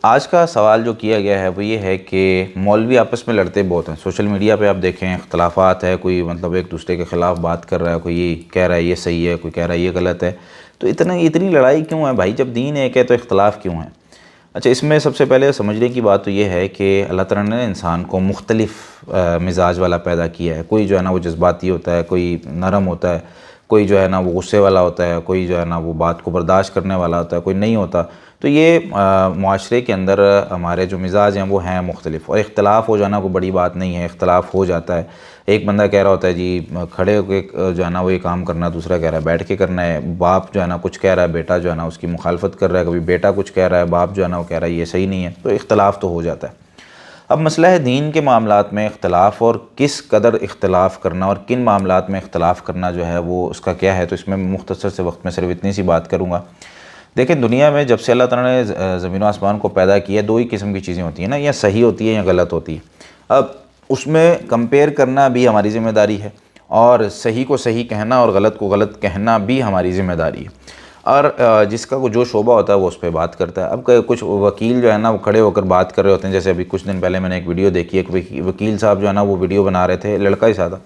آج کا سوال جو کیا گیا ہے وہ یہ ہے کہ مولوی آپس میں لڑتے بہت ہیں. سوشل میڈیا پہ آپ دیکھیں اختلافات ہے، کوئی مطلب ایک دوسرے کے خلاف بات کر رہا ہے، کوئی یہ کہہ رہا ہے یہ صحیح ہے، کوئی کہہ رہا ہے یہ غلط ہے. تو اتنی لڑائی کیوں ہے بھائی؟ جب دین ایک ہے تو اختلاف کیوں ہے؟ اچھا، اس میں سب سے پہلے سمجھنے کی بات تو یہ ہے کہ اللہ تعالیٰ نے انسان کو مختلف مزاج والا پیدا کیا ہے. کوئی جو ہے نا وہ جذباتی ہوتا ہے، کوئی نرم ہوتا ہے، کوئی جو ہے نا وہ غصے والا ہوتا ہے، کوئی جو ہے نا وہ بات کو برداشت کرنے والا ہوتا ہے، کوئی نہیں ہوتا. تو یہ معاشرے کے اندر ہمارے جو مزاج ہیں وہ ہیں مختلف، اور اختلاف ہو جانا کوئی بڑی بات نہیں ہے. اختلاف ہو جاتا ہے. ایک بندہ کہہ رہا ہوتا ہے جی کھڑے ہو کے جو ہے نا وہ یہ کام کرنا، دوسرا کہہ رہا ہے بیٹھ کے کرنا ہے. باپ جو ہے نا کچھ کہہ رہا ہے، بیٹا جو ہے نا اس کی مخالفت کر رہا ہے. کبھی بیٹا کچھ کہہ رہا ہے، باپ جو ہے نا وہ کہہ رہا ہے یہ صحیح نہیں ہے. تو اختلاف تو ہو جاتا ہے. اب مسئلہ ہے دین کے معاملات میں اختلاف، اور کس قدر اختلاف کرنا اور کن معاملات میں اختلاف کرنا جو ہے وہ اس کا کیا ہے. تو اس میں مختصر سے وقت میں صرف اتنی سی بات کروں گا. دیکھیں، دنیا میں جب سے اللہ تعالیٰ نے زمین و آسمان کو پیدا کیا، دو ہی قسم کی چیزیں ہوتی ہیں نا، یا صحیح ہوتی ہے یا غلط ہوتی ہے. اب اس میں کمپیئر کرنا بھی ہماری ذمہ داری ہے، اور صحیح کو صحیح کہنا اور غلط کو غلط کہنا بھی ہماری ذمہ داری ہے. اور جس کا جو شعبہ ہوتا ہے وہ اس پہ بات کرتا ہے. اب کچھ وکیل جو ہے نا وہ کھڑے ہو کر بات کر رہے ہوتے ہیں. جیسے ابھی کچھ دن پہلے میں نے ایک ویڈیو دیکھی ہے، ایک وکیل صاحب جو ہے نا وہ ویڈیو بنا رہے تھے، لڑکا ہی سادہ،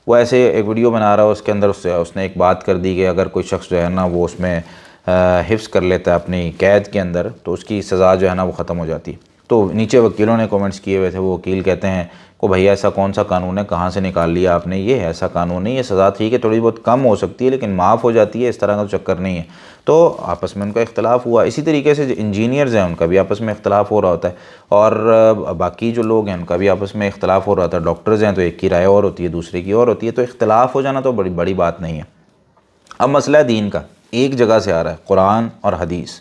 وہ ایسے ایک ویڈیو بنا رہا ہے. اس کے اندر اس نے ایک بات کر دی کہ اگر کوئی شخص جو ہے نا وہ اس میں حفظ کر لیتا ہے اپنی قید کے اندر، تو اس کی سزا جو ہے نا وہ ختم ہو جاتی. تو نیچے وکیلوں نے کومنٹس کیے ہوئے تھے. وہ وکیل کہتے ہیں کو بھائی ایسا کون سا قانون ہے، کہاں سے نکال لیا آپ نے؟ یہ ایسا قانون نہیں، یہ سزا ٹھیک ہے تھوڑی بہت کم ہو سکتی ہے لیکن معاف ہو جاتی ہے، اس طرح کا چکر نہیں ہے. تو آپس میں ان کا اختلاف ہوا. اسی طریقے سے جو انجینئرز ہیں ان کا بھی آپس میں اختلاف ہو رہا ہوتا ہے، اور باقی جو لوگ ہیں ان کا بھی آپس میں اختلاف ہو رہا ہوتا ہے. ڈاکٹرز ہیں تو ایک کی رائے اور ہوتی ہے، دوسرے کی اور ہوتی ہے. تو اختلاف ہو جانا تو بڑی بات نہیں ہے. اب مسئلہ دین کا ایک جگہ سے آ رہا ہے، قرآن اور حدیث.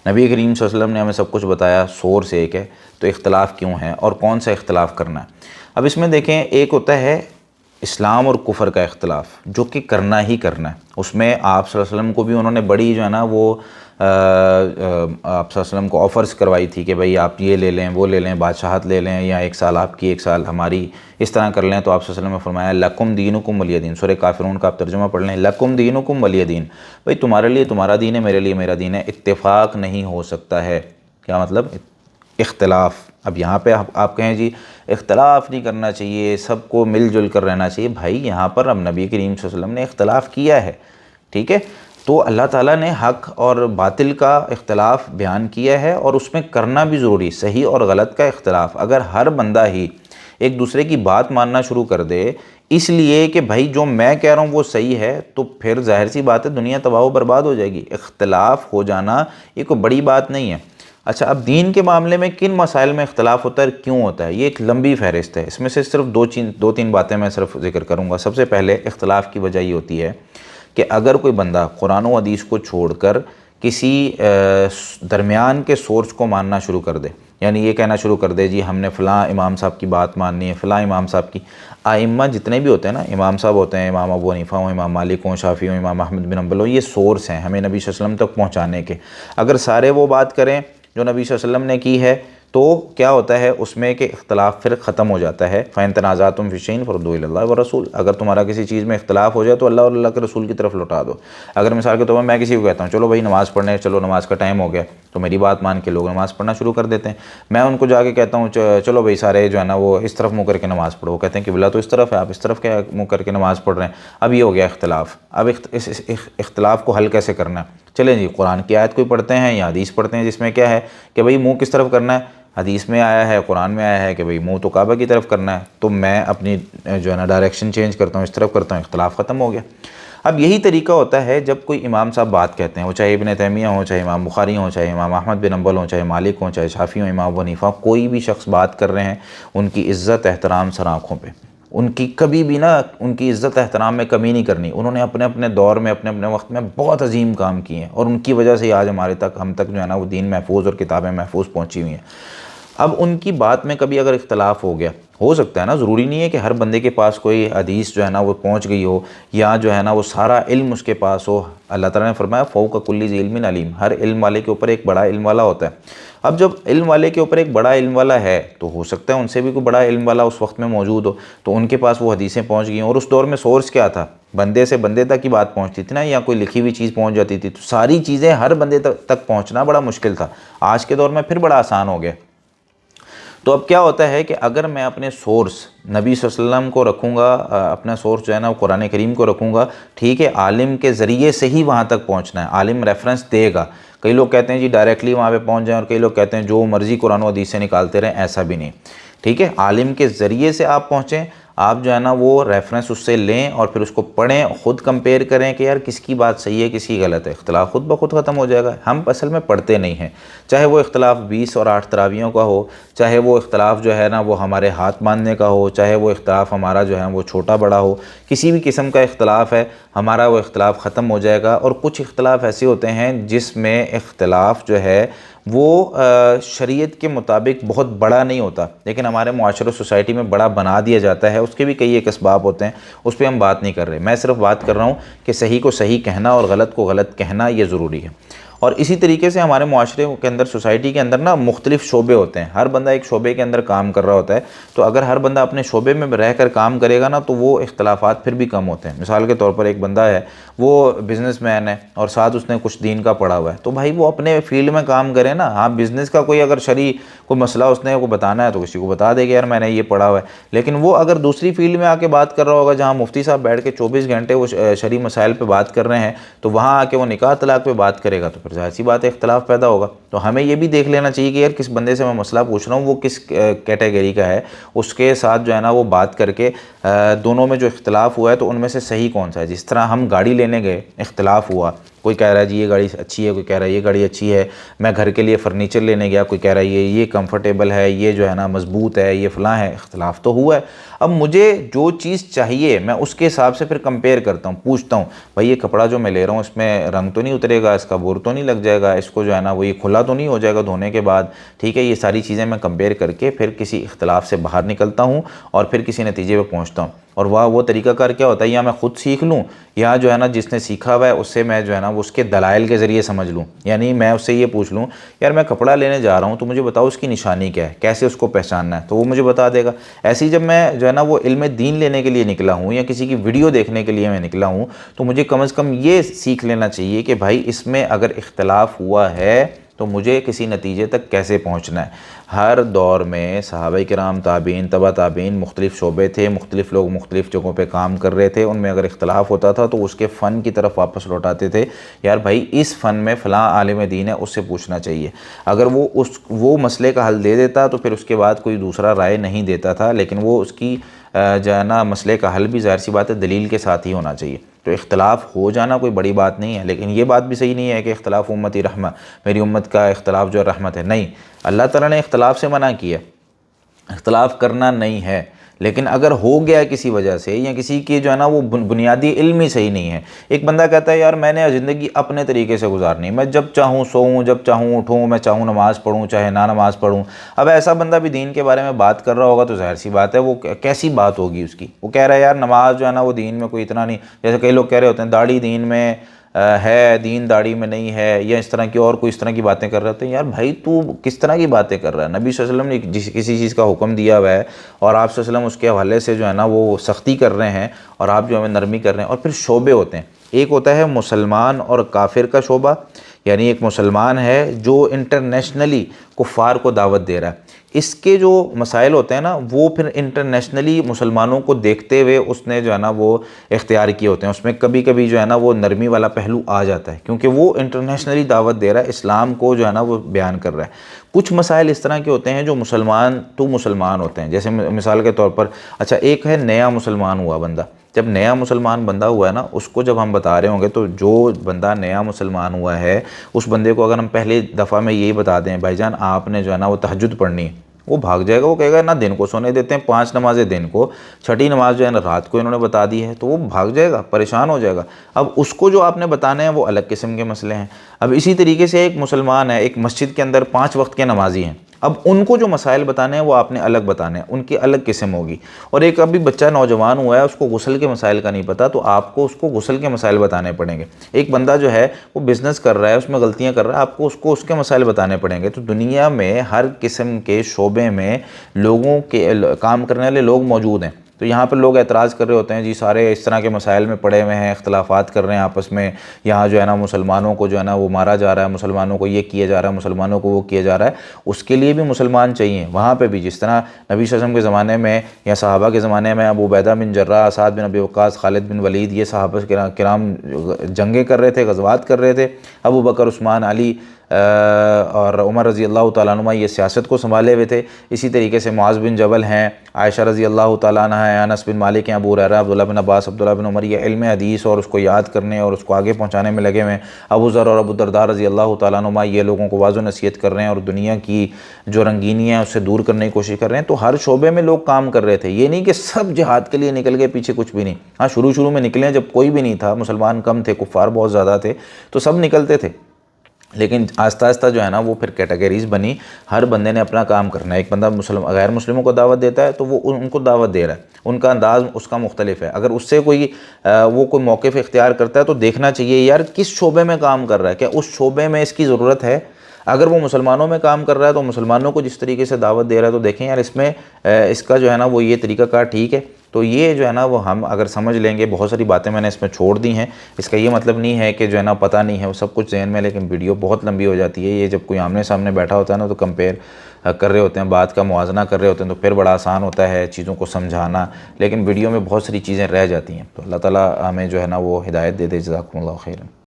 نبی کریم صلی اللہ علیہ وسلم نے ہمیں سب کچھ بتایا، سورس ایک ہے. تو اختلاف کیوں ہے اور کون سا اختلاف کرنا ہے؟ اب اس میں دیکھیں، ایک ہوتا ہے اسلام اور کفر کا اختلاف، جو کہ کرنا ہی کرنا ہے. اس میں آپ صلی اللہ علیہ وسلم کو بھی انہوں نے بڑی جو ہے نا وہ آپ صلی اللہ علیہ وسلم کو آفرز کروائی تھی کہ بھئی آپ یہ لے لیں، وہ لے لیں، بادشاہت لے لیں، یا 1 سال آپ کی 1 سال ہماری، اس طرح کر لیں. تو آپ صلی اللہ علیہ وسلم نے فرمایا لکم دینکم ولی دین. سورہ کافرون کا آپ ترجمہ پڑھ لیں، لکم دینکم ولی دین. بھئی تمہارے لیے تمہارا دین ہے، میرے لیے میرا دین ہے. اتفاق نہیں ہو سکتا ہے. کیا مطلب؟ اختلاف. اب یہاں پہ آپ کہیں جی اختلاف نہیں کرنا چاہیے، سب کو مل جل کر رہنا چاہیے. بھائی یہاں پر اب نبی کریم صلی اللہ علیہ وسلم نے اختلاف کیا ہے، ٹھیک ہے؟ تو اللہ تعالیٰ نے حق اور باطل کا اختلاف بیان کیا ہے، اور اس میں کرنا بھی ضروری. صحیح اور غلط کا اختلاف اگر ہر بندہ ہی ایک دوسرے کی بات ماننا شروع کر دے اس لیے کہ بھائی جو میں کہہ رہا ہوں وہ صحیح ہے، تو پھر ظاہر سی بات ہے دنیا تباہ و برباد ہو جائے گی. اختلاف ہو جانا یہ کوئی بڑی بات نہیں ہے. اچھا، اب دین کے معاملے میں کن مسائل میں اختلاف ہوتا ہے، کیوں ہوتا ہے؟ یہ ایک لمبی فہرست ہے. اس میں سے صرف دو تین باتیں میں صرف ذکر کروں گا. سب سے پہلے اختلاف کی وجہ یہ ہوتی ہے کہ اگر کوئی بندہ قرآن و حدیث کو چھوڑ کر کسی درمیان کے سورس کو ماننا شروع کر دے، یعنی یہ کہنا شروع کر دے جی ہم نے فلاں امام صاحب کی بات ماننی ہے، فلاں امام صاحب کی. ائمہ جتنے بھی ہوتے ہیں نا، امام صاحب ہوتے ہیں، امام ابو حنیفہ ہوں، امام مالک ہوں، شافعی ہوں، امام احمد بن حنبل ہوں، یہ سورس ہیں ہمیں نبی صلی اللہ علیہ وسلم تک پہنچانے کے. اگر سارے وہ بات کریں جو نبی صلی اللہ علیہ وسلم نے کی ہے تو کیا ہوتا ہے اس میں کہ اختلاف پھر ختم ہو جاتا ہے. فَإِن تَنَازَعْتُمْ فِي شَيْءٍ فَرُدُّوهُ إِلَى اللَّهِ وَالرَّسُولِ. اگر تمہارا کسی چیز میں اختلاف ہو جائے تو اللہ اور اللہ کے رسول کی طرف لوٹا دو. اگر مثال کے طور پر میں کسی کو کہتا ہوں چلو بھائی نماز پڑھنے چلو، نماز کا ٹائم ہو گیا، تو میری بات مان کے لوگ نماز پڑھنا شروع کر دیتے ہیں. میں ان کو جا کے کہتا ہوں چلو بھائی سارے جو ہے نا وہ اس طرف منہ کر کے نماز پڑھو. وہ کہتے ہیں قبلہ تو اس طرف ہے، آپ اس طرف کیا منہ کر کے نماز پڑھ رہے ہیں. اب یہ ہو گیا اختلاف. اب اس اختلاف کو حل کیسے کرنا ہے؟ چلیں جی قرآن کی آیت کوئی پڑھتے ہیں یا حدیث پڑھتے ہیں جس میں کیا ہے کہ بھئی منہ کس طرف کرنا ہے. حدیث میں آیا ہے، قرآن میں آیا ہے کہ بھئی منہ تو کعبہ کی طرف کرنا ہے، تو میں اپنی جو ہے نا ڈائریکشن چینج کرتا ہوں، اس طرف کرتا ہوں، اختلاف ختم ہو گیا. اب یہی طریقہ ہوتا ہے جب کوئی امام صاحب بات کہتے ہیں، وہ چاہے ابن تیمیہ ہوں، چاہے امام بخاری ہوں، چاہے امام احمد بن حنبل ہوں، چاہے مالک ہوں، چاہے شافعی ہوں، امام ابو حنیفہ، کوئی بھی شخص بات کر رہے ہیں، ان کی عزت احترام سر آنکھوں پہ. ان کی کبھی بھی نا ان کی عزت احترام میں کمی نہیں کرنی. انہوں نے اپنے اپنے دور میں اپنے اپنے وقت میں بہت عظیم کام کیے ہیں، اور ان کی وجہ سے آج ہم تک جو ہے نا وہ دین محفوظ اور کتابیں محفوظ پہنچی ہوئی ہیں. اب ان کی بات میں کبھی اگر اختلاف ہو گیا، ہو سکتا ہے نا، ضروری نہیں ہے کہ ہر بندے کے پاس کوئی حدیث جو ہے نا وہ پہنچ گئی ہو، یا جو ہے نا وہ سارا علم اس کے پاس ہو. اللہ تعالیٰ نے فرمایا فوق کل ذی علم علیم. ہر علم والے کے اوپر ایک بڑا علم والا ہوتا ہے. اب جب علم والے کے اوپر ایک بڑا علم والا ہے تو ہو سکتا ہے ان سے بھی کوئی بڑا علم والا اس وقت میں موجود ہو، تو ان کے پاس وہ حدیثیں پہنچ گئیں، اور اس دور میں سورس کیا تھا، بندے سے بندے تک کی بات پہنچتی تھی نا، یا کوئی لکھی ہوئی چیز پہنچ جاتی تھی، تو ساری چیزیں ہر بندے تک پہنچنا بڑا مشکل تھا۔ آج کے دور میں پھر بڑا آسان ہو گیا۔ تو اب کیا ہوتا ہے کہ اگر میں اپنے سورس نبی صلی اللہ علیہ وسلم کو رکھوں گا، اپنا سورس جو ہے نا وہ قرآن کریم کو رکھوں گا، ٹھیک ہے، عالم کے ذریعے سے ہی وہاں تک پہنچنا ہے، عالم ریفرنس دے گا۔ کئی لوگ کہتے ہیں جی ڈائریکٹلی وہاں پہ پہنچ جائیں، اور کئی لوگ کہتے ہیں جو مرضی قرآن و حدیث سے نکالتے رہیں، ایسا بھی نہیں، ٹھیک ہے، عالم کے ذریعے سے آپ پہنچیں، آپ جو ہے نا وہ ریفرنس اس سے لیں اور پھر اس کو پڑھیں، خود کمپیئر کریں کہ یار کس کی بات صحیح ہے کس کی غلط ہے، اختلاف خود بخود ختم ہو جائے گا۔ ہم اصل میں پڑھتے نہیں ہیں، چاہے وہ اختلاف 20 اور 8 تراویحوں کا ہو، چاہے وہ اختلاف جو ہے نا وہ ہمارے ہاتھ باندھنے کا ہو، چاہے وہ اختلاف ہمارا جو ہے وہ چھوٹا بڑا ہو، کسی بھی قسم کا اختلاف ہے ہمارا، وہ اختلاف ختم ہو جائے گا۔ اور کچھ اختلاف ایسے ہوتے ہیں جس میں اختلاف جو ہے وہ شریعت کے مطابق بہت بڑا نہیں ہوتا، لیکن ہمارے معاشرے سوسائٹی میں بڑا بنا دیا جاتا ہے، اس کے بھی کئی ایک اسباب ہوتے ہیں، اس پہ ہم بات نہیں کر رہے، میں صرف بات کر رہا ہوں کہ صحیح کو صحیح کہنا اور غلط کو غلط کہنا یہ ضروری ہے۔ اور اسی طریقے سے ہمارے معاشرے کے اندر، سوسائٹی کے اندر نا مختلف شعبے ہوتے ہیں، ہر بندہ ایک شعبے کے اندر کام کر رہا ہوتا ہے، تو اگر ہر بندہ اپنے شعبے میں رہ کر کام کرے گا نا تو وہ اختلافات پھر بھی کم ہوتے ہیں۔ مثال کے طور پر ایک بندہ ہے، وہ بزنس مین ہے اور ساتھ اس نے کچھ دین کا پڑھا ہوا ہے، تو بھائی وہ اپنے فیلڈ میں کام کرے نا۔ ہاں بزنس کا کوئی اگر شرعی کوئی مسئلہ اس نے کو بتانا ہے تو کسی کو بتا دے گا یار میں نے یہ پڑھا ہوا ہے، لیکن وہ اگر دوسری فیلڈ میں آ کے بات کر رہا ہوگا جہاں مفتی صاحب بیٹھ کے 24 گھنٹے وہ شرعی مسائل پہ بات کر رہے ہیں، تو وہاں آ کے وہ نکاح طلاق پہ بات کرے گا، تو پھر ظاہر سی بات ہے اختلاف پیدا ہوگا۔ تو ہمیں یہ بھی دیکھ لینا چاہیے کہ یار کس بندے سے میں مسئلہ پوچھ رہا ہوں وہ کس کیٹیگری کا ہے، اس کے ساتھ جو ہے نا وہ بات کر کے دونوں میں جو اختلاف ہوا ہے تو ان میں سے صحیح کون سا ہے۔ جس طرح ہم گاڑی لینے گئے، اختلاف ہوا، کوئی کہہ رہا ہے جی یہ گاڑی اچھی ہے، کوئی کہہ رہا ہے یہ گاڑی اچھی ہے، میں گھر کے لیے فرنیچر لینے گیا، کوئی کہہ رہا ہے یہ کمفرٹیبل ہے، یہ جو ہے نا مضبوط ہے، یہ فلاں ہے، اختلاف تو ہوا ہے۔ اب مجھے جو چیز چاہیے میں اس کے حساب سے پھر کمپیئر کرتا ہوں، پوچھتا ہوں بھائی یہ کپڑا جو میں لے رہا ہوں اس میں رنگ تو نہیں اترے گا، اس کا بور تو نہیں لگ جائے گا، اس کو جو ہے نا وہ یہ کھلا تو نہیں ہو جائے گا دھونے کے بعد، ٹھیک ہے، یہ ساری چیزیں میں کمپیئر کر کے پھر کسی اختلاف سے باہر نکلتا ہوں اور پھر کسی نتیجے پہ پہنچتا ہوں۔ اور وہ طریقہ کار کیا ہوتا ہے، یا میں خود سیکھ لوں یا جو ہے نا جس نے سیکھا ہوا ہے اس سے میں جو ہے نا اس کے دلائل کے ذریعے سمجھ لوں، یعنی میں اس سے یہ پوچھ لوں یار میں کپڑا لینے جا رہا ہوں تو مجھے بتاؤ اس کی نشانی کیا ہے، کیسے اس کو پہچاننا ہے، تو وہ مجھے بتا دے گا۔ ایسی جب میں جو ہے نا وہ علم دین لینے کے لیے نکلا ہوں یا کسی کی ویڈیو دیکھنے کے لیے میں نکلا ہوں تو مجھے کم از کم یہ سیکھ لینا چاہیے کہ بھائی اس میں اگر اختلاف ہوا ہے تو مجھے کسی نتیجے تک کیسے پہنچنا ہے۔ ہر دور میں صحابہ کرام، تابعین، تبع تابعین، مختلف شعبے تھے، مختلف لوگ مختلف جگہوں پہ کام کر رہے تھے، ان میں اگر اختلاف ہوتا تھا تو اس کے فن کی طرف واپس لوٹاتے تھے، یار بھائی اس فن میں فلاں عالم دین ہے اس سے پوچھنا چاہیے۔ اگر وہ مسئلے کا حل دے دیتا تو پھر اس کے بعد کوئی دوسرا رائے نہیں دیتا تھا، لیکن وہ اس کی جو ہے نا مسئلے کا حل بھی ظاہر سی بات ہے دلیل کے ساتھ ہی ہونا چاہیے۔ تو اختلاف ہو جانا کوئی بڑی بات نہیں ہے، لیکن یہ بات بھی صحیح نہیں ہے کہ اختلاف امتی رحمہ، میری امت کا اختلاف جو ہے رحمت ہے، نہیں، اللہ تعالیٰ نے اختلاف سے منع کیا، اختلاف کرنا نہیں ہے، لیکن اگر ہو گیا کسی وجہ سے یا کسی کی جو ہے نا وہ بنیادی علم ہی صحیح نہیں ہے، ایک بندہ کہتا ہے یار میں نے زندگی اپنے طریقے سے گزارنی، میں جب چاہوں سوؤں، جب چاہوں اٹھوں، میں چاہوں نماز پڑھوں چاہے نہ نماز پڑھوں۔ اب ایسا بندہ بھی دین کے بارے میں بات کر رہا ہوگا تو ظاہر سی بات ہے وہ کیسی بات ہوگی اس کی، وہ کہہ رہا ہے یار نماز جو ہے نا وہ دین میں کوئی اتنا نہیں، جیسے کئی لوگ کہہ رہے ہوتے ہیں داڑھی دین میں ہے، دین داڑھی میں نہیں ہے، یا اس طرح کی اور کوئی اس طرح کی باتیں کر رہے ہوتے ہیں۔ یار بھائی تو کس طرح کی باتیں کر رہا ہے؟ نبی صلی اللہ علیہ وسلم نے کسی چیز کا حکم دیا ہوا ہے اور آپ صلی اللہ علیہ وسلم اس کے حوالے سے جو ہے نا وہ سختی کر رہے ہیں اور آپ جو ہے نرمی کر رہے ہیں۔ اور پھر شعبے ہوتے ہیں، ایک ہوتا ہے مسلمان اور کافر کا شعبہ، یعنی ایک مسلمان ہے جو انٹرنیشنلی کفار کو دعوت دے رہا ہے، اس کے جو مسائل ہوتے ہیں نا وہ پھر انٹرنیشنلی مسلمانوں کو دیکھتے ہوئے اس نے جو ہے نا وہ اختیار کیے ہوتے ہیں، اس میں کبھی کبھی جو ہے نا وہ نرمی والا پہلو آ جاتا ہے کیونکہ وہ انٹرنیشنلی دعوت دے رہا ہے، اسلام کو جو ہے نا وہ بیان کر رہا ہے۔ کچھ مسائل اس طرح کے ہوتے ہیں جو مسلمان تو مسلمان ہوتے ہیں، جیسے مثال کے طور پر اچھا ایک ہے نیا مسلمان ہوا بندہ، جب نیا مسلمان بندہ ہوا ہے نا اس کو جب ہم بتا رہے ہوں گے تو جو بندہ نیا مسلمان ہوا ہے اس بندے کو اگر ہم پہلی دفعہ میں یہی بتا دیں بھائی جان آپ نے جو ہے نا وہ تہجد پڑھنی ہے، وہ بھاگ جائے گا، وہ کہے گا نہ دن کو سونے دیتے ہیں، 5 نمازیں دن کو، 6ٹھی نماز جو ہے نا رات کو انہوں نے بتا دی ہے، تو وہ بھاگ جائے گا، پریشان ہو جائے گا۔ اب اس کو جو آپ نے بتانے ہیں وہ الگ قسم کے مسئلے ہیں۔ اب اسی طریقے سے ایک مسلمان ہے، ایک مسجد کے اندر 5 وقت کے نمازی ہیں، اب ان کو جو مسائل بتانے ہیں وہ آپ نے الگ بتانے ہیں، ان کی الگ قسم ہوگی۔ اور ایک ابھی بچہ نوجوان ہوا ہے، اس کو غسل کے مسائل کا نہیں پتہ، تو آپ کو اس کو غسل کے مسائل بتانے پڑیں گے۔ ایک بندہ جو ہے وہ بزنس کر رہا ہے، اس میں غلطیاں کر رہا ہے، آپ کو اس کے مسائل بتانے پڑیں گے۔ تو دنیا میں ہر قسم کے شعبے میں لوگوں کے کام کرنے والے لوگ موجود ہیں۔ تو یہاں پر لوگ اعتراض کر رہے ہوتے ہیں جی سارے اس طرح کے مسائل میں پڑے ہوئے ہیں، اختلافات کر رہے ہیں آپس میں، یہاں جو ہے نا مسلمانوں کو جو ہے نا وہ مارا جا رہا ہے، مسلمانوں کو یہ کیا جا رہا ہے، مسلمانوں کو وہ کیا جا رہا ہے۔ اس کے لیے بھی مسلمان چاہیے، وہاں پہ بھی جس طرح نبی صلی اللہ علیہ وسلم کے زمانے میں یا صحابہ کے زمانے میں ابو عبیدہ بن جراح، سعد بن ابی وقاص، خالد بن ولید، یہ صحابہ کرام جنگیں کر رہے تھے، غزوات کر رہے تھے، ابو بکر، عثمان، علی اور عمر رضی اللہ تعالیٰ عنہ یہ سیاست کو سنبھالے ہوئے تھے۔ اسی طریقے سے معاذ بن جبل ہیں، عائشہ رضی اللہ تعالیٰ عنہ ہیں، انس بن مالک ہیں، ابو ہریرہ، عبداللہ بن عباس، عبداللہ بن عمر، یہ علم حدیث اور اس کو یاد کرنے اور اس کو آگے پہنچانے میں لگے ہوئے ہیں۔ ابو ذر اور ابو الدرداء رضی اللہ تعالیٰ عنہ یہ لوگوں کو واعظ و نصیحت کر رہے ہیں اور دنیا کی جو رنگینیاں ہیں اس سے دور کرنے کی کوشش کر رہے ہیں۔ تو ہر شعبے میں لوگ کام کر رہے تھے، یہ نہیں کہ سب جہاد کے لیے نکل گئے، پیچھے کچھ بھی نہیں۔ ہاں شروع میں نکلے جب کوئی بھی نہیں تھا، مسلمان کم تھے، کفار بہت زیادہ تھے، تو سب نکلتے تھے، لیکن آہستہ آہستہ جو ہے نا وہ پھر کیٹیگریز بنی، ہر بندے نے اپنا کام کرنا ہے۔ ایک بندہ غیر مسلموں کو دعوت دیتا ہے تو وہ ان کو دعوت دے رہا ہے، ان کا انداز اس کا مختلف ہے۔ اگر اس سے کوئی موقف اختیار کرتا ہے تو دیکھنا چاہیے یار کس شعبے میں کام کر رہا ہے، کیا اس شعبے میں اس کی ضرورت ہے۔ اگر وہ مسلمانوں میں کام کر رہا ہے تو مسلمانوں کو جس طریقے سے دعوت دے رہا ہے تو دیکھیں یار اس میں اس کا جو ہے نا وہ یہ طریقہ کار ٹھیک ہے۔ تو یہ جو ہے نا وہ ہم اگر سمجھ لیں گے، بہت ساری باتیں میں نے اس میں چھوڑ دی ہیں، اس کا یہ مطلب نہیں ہے کہ جو ہے نا پتہ نہیں ہے، وہ سب کچھ ذہن میں، لیکن ویڈیو بہت لمبی ہو جاتی ہے۔ یہ جب کوئی آمنے سامنے بیٹھا ہوتا ہے نا تو کمپیئر کر رہے ہوتے ہیں، بات کا موازنہ کر رہے ہوتے ہیں، تو پھر بڑا آسان ہوتا ہے چیزوں کو سمجھانا، لیکن ویڈیو میں بہت ساری چیزیں رہ جاتی ہیں۔ تو اللہ تعالیٰ ہمیں جو ہے نا وہ ہدایت دے دے۔ جزاکم اللہ خیرا۔